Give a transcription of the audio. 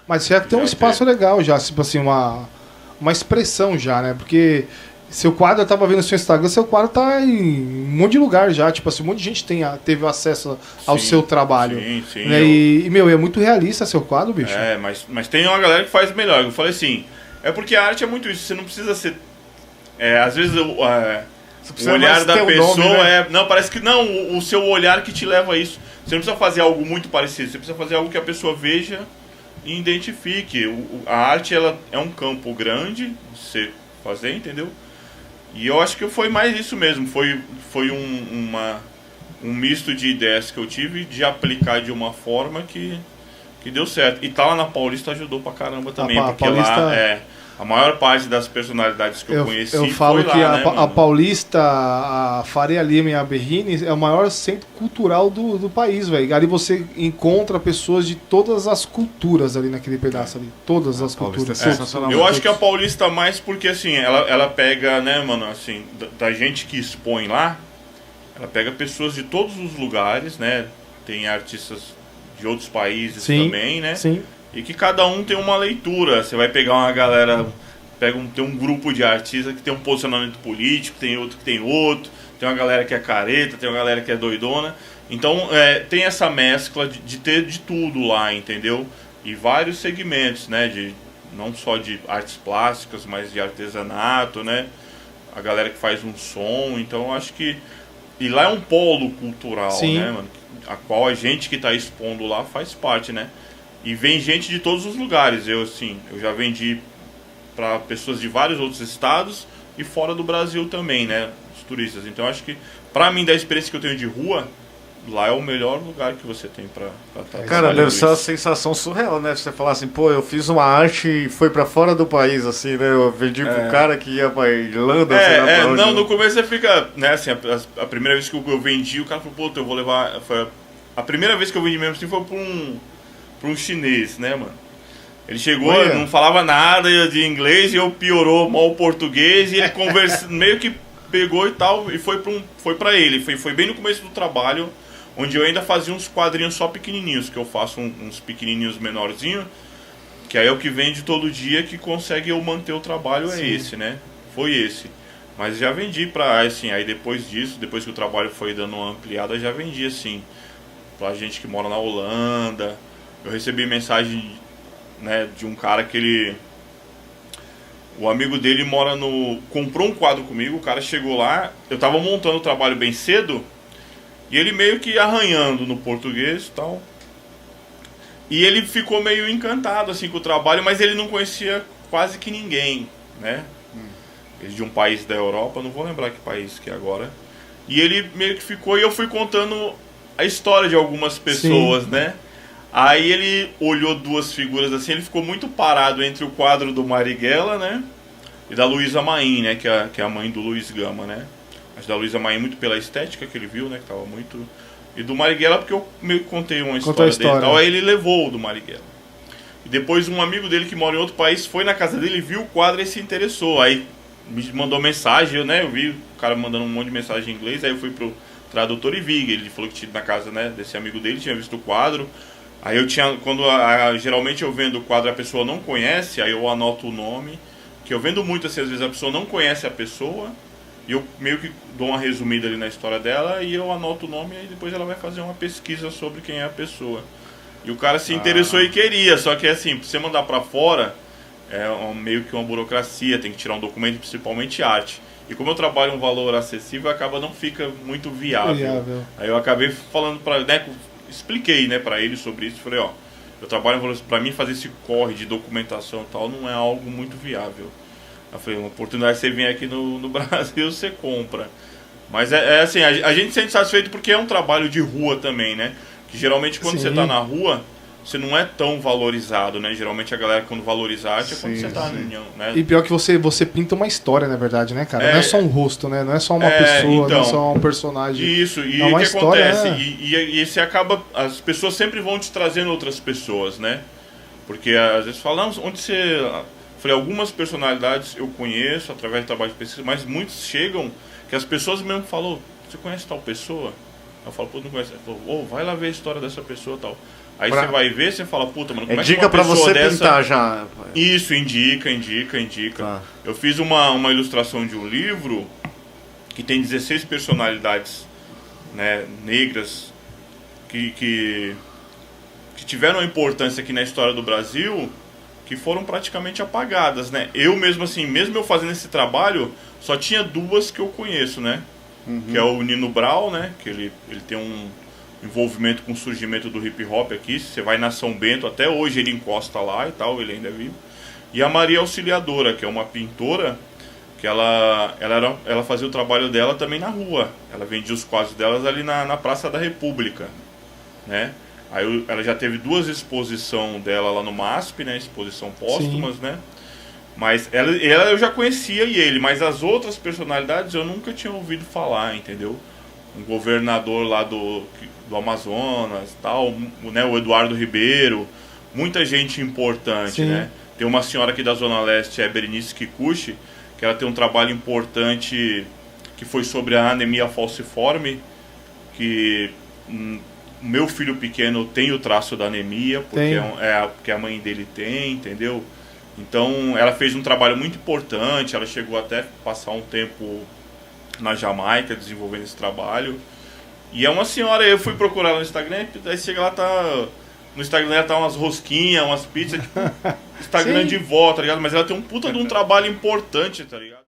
Mas você já tem um espaço legal já, tipo assim, uma expressão já, né? Porque seu quadro, eu tava vendo no seu Instagram, seu quadro tá em um monte de lugar já, tipo assim, um monte de gente teve acesso ao seu trabalho. Sim. Né? E, meu, é muito realista seu quadro, bicho. Mas tem uma galera que faz melhor. Eu falei assim, é porque a arte é muito isso, você não precisa ser... às vezes o olhar da pessoa nome, né? Não, parece que não, o seu olhar que te leva a isso. Você não precisa fazer algo muito parecido, você precisa fazer algo que a pessoa veja e identifique. A arte, ela é um campo grande de você fazer, entendeu? E eu acho que foi mais isso mesmo, foi um misto de ideias que eu tive de aplicar de uma forma que deu certo. E tá lá na Paulista ajudou pra caramba também, porque Paulista... lá a maior parte das personalidades que eu conheci eu falo foi que lá, a Paulista, a Faria Lima e a Berrini é o maior centro cultural do país, velho. Ali você encontra pessoas de todas as culturas ali naquele pedaço ali. Todas as culturas. Eu acho que a Paulista mais porque, assim, ela pega, né, mano, assim, da gente que expõe lá, ela pega pessoas de todos os lugares, né? Tem artistas de outros países também, né? Sim. E que cada um tem uma leitura. Você vai pegar uma galera, tem um grupo de artistas que tem um posicionamento político, tem outro que tem outro, tem uma galera que é careta, tem uma galera que é doidona. Então tem essa mescla de ter de tudo lá, entendeu? E vários segmentos, né? Não só de artes plásticas, mas de artesanato, né? A galera que faz um som. Então eu acho que... E lá é um polo cultural, né, mano? A qual a gente que está expondo lá faz parte, né? E vem gente de todos os lugares. Eu já vendi para pessoas de vários outros estados e fora do Brasil também, né? Os turistas. Então acho que, para mim, da experiência que eu tenho de rua, lá é o melhor lugar que você tem para estar. Cara, deve ser uma sensação surreal, né? Você falar assim, pô, eu fiz uma arte e foi para fora do país, assim, né? Eu vendi pro cara que ia pra Irlanda, sei lá pra onde. Não, no começo você fica, né? Assim, a primeira vez que eu vendi, o cara falou, pô, eu vou levar... A primeira vez que eu vendi mesmo assim foi pra um chinês, né, mano? Ele chegou, não falava nada de inglês e eu piorou mal o português e ele meio que pegou e tal e foi pra ele. Foi bem no começo do trabalho, onde eu ainda fazia uns quadrinhos só pequenininhos, que eu faço uns pequenininhos menorzinhos, que aí é o que vende todo dia, que consegue eu manter o trabalho. Esse, né? Foi esse. Mas já vendi pra, assim, aí depois disso, depois que o trabalho foi dando uma ampliada, já vendi, assim, pra gente que mora na Holanda. Eu recebi mensagem, né, de um cara que o amigo dele comprou um quadro comigo, o cara chegou lá, eu tava montando o trabalho bem cedo, e ele meio que arranhando no português e tal. E ele ficou meio encantado, assim, com o trabalho, mas ele não conhecia quase que ninguém, né? Ele de um país da Europa, não vou lembrar que país que é agora. E ele meio que ficou, e eu fui contando a história de algumas pessoas, né? Aí ele olhou duas figuras assim, ele ficou muito parado entre o quadro do Marighella, né? E da Luísa Maim, né? Que é a mãe do Luiz Gama, né? Mas da Luísa Maim muito pela estética que ele viu, né? Que tava muito... E do Marighella porque eu meio que contei uma história dele e tal. Aí ele levou o do Marighella. E depois um amigo dele que mora em outro país foi na casa dele, viu o quadro e se interessou. Aí me mandou mensagem, né? Eu vi o cara mandando um monte de mensagem em inglês. Aí eu fui pro tradutor e vi. Ele falou que tinha na casa, né, desse amigo dele, tinha visto o quadro. Aí eu tinha, geralmente eu vendo o quadro e a pessoa não conhece, aí eu anoto o nome, que eu vendo muito assim, às vezes a pessoa não conhece a pessoa, e eu meio que dou uma resumida ali na história dela, e eu anoto o nome, e aí depois ela vai fazer uma pesquisa sobre quem é a pessoa. E o cara se interessou e queria, só que assim, pra você mandar pra fora, meio que uma burocracia, tem que tirar um documento, principalmente arte. E como eu trabalho um valor acessível, acaba não fica muito viável. Aí eu acabei falando pra... Né, expliquei, né, pra ele sobre isso. Falei, eu trabalho pra mim fazer esse corre de documentação e tal não é algo muito viável. Eu falei, uma oportunidade de você vir aqui no Brasil, você compra. Mas assim, a gente se sente satisfeito porque é um trabalho de rua também, né? Que geralmente quando você tá na rua, você não é tão valorizado, né? Geralmente a galera quando valoriza a arte é quando você tá né? E pior que você pinta uma história, na verdade, né, cara? Não é só um rosto, né? Não é só uma pessoa, não é só um personagem. Isso, e o que acontece? E você acaba... As pessoas sempre vão te trazendo outras pessoas, né? Porque às vezes falam, onde você... Eu falei, algumas personalidades eu conheço através do trabalho de pesquisa, mas muitos chegam que as pessoas mesmo falam, você conhece tal pessoa? Eu falo, pô, não conhece. Ele falou, vai lá ver a história dessa pessoa e tal. Aí você vai ver, você fala, puta, mano, como é que dica uma pra pessoa você dessa... pintar já. Isso, indica. Tá. Eu fiz uma ilustração de um livro que tem 16 personalidades, né, negras que tiveram importância aqui na história do Brasil, que foram praticamente apagadas, né? Eu mesmo assim, mesmo eu fazendo esse trabalho, só tinha 2 que eu conheço, né? Que é o Nino Brau, né? Que ele tem um envolvimento com o surgimento do hip hop aqui. Você vai na São Bento, até hoje ele encosta lá e tal, ele ainda é vivo. E a Maria Auxiliadora, que é uma pintora, que ela fazia o trabalho dela também na rua. Ela vendia os quadros delas ali na Praça da República, né? Aí ela já teve 2 exposições dela lá no MASP, né? Exposição póstumas, né? Mas ela eu já conhecia ele, mas as outras personalidades eu nunca tinha ouvido falar, entendeu? Um governador lá do Amazonas, tal, né? O Eduardo Ribeiro, muita gente importante, né? Tem uma senhora aqui da Zona Leste, a Berenice Kikuchi, que ela tem um trabalho importante que foi sobre a anemia falciforme, que meu filho pequeno tem o traço da anemia, porque a mãe dele tem, entendeu? Então ela fez um trabalho muito importante, ela chegou até a passar um tempo na Jamaica desenvolvendo esse trabalho. E é uma senhora, eu fui procurar ela no Instagram, aí chega lá, no Instagram ela tá umas rosquinhas, umas pizzas, tipo, Instagram de vó, tá ligado? Mas ela tem um puta de um trabalho importante, tá ligado?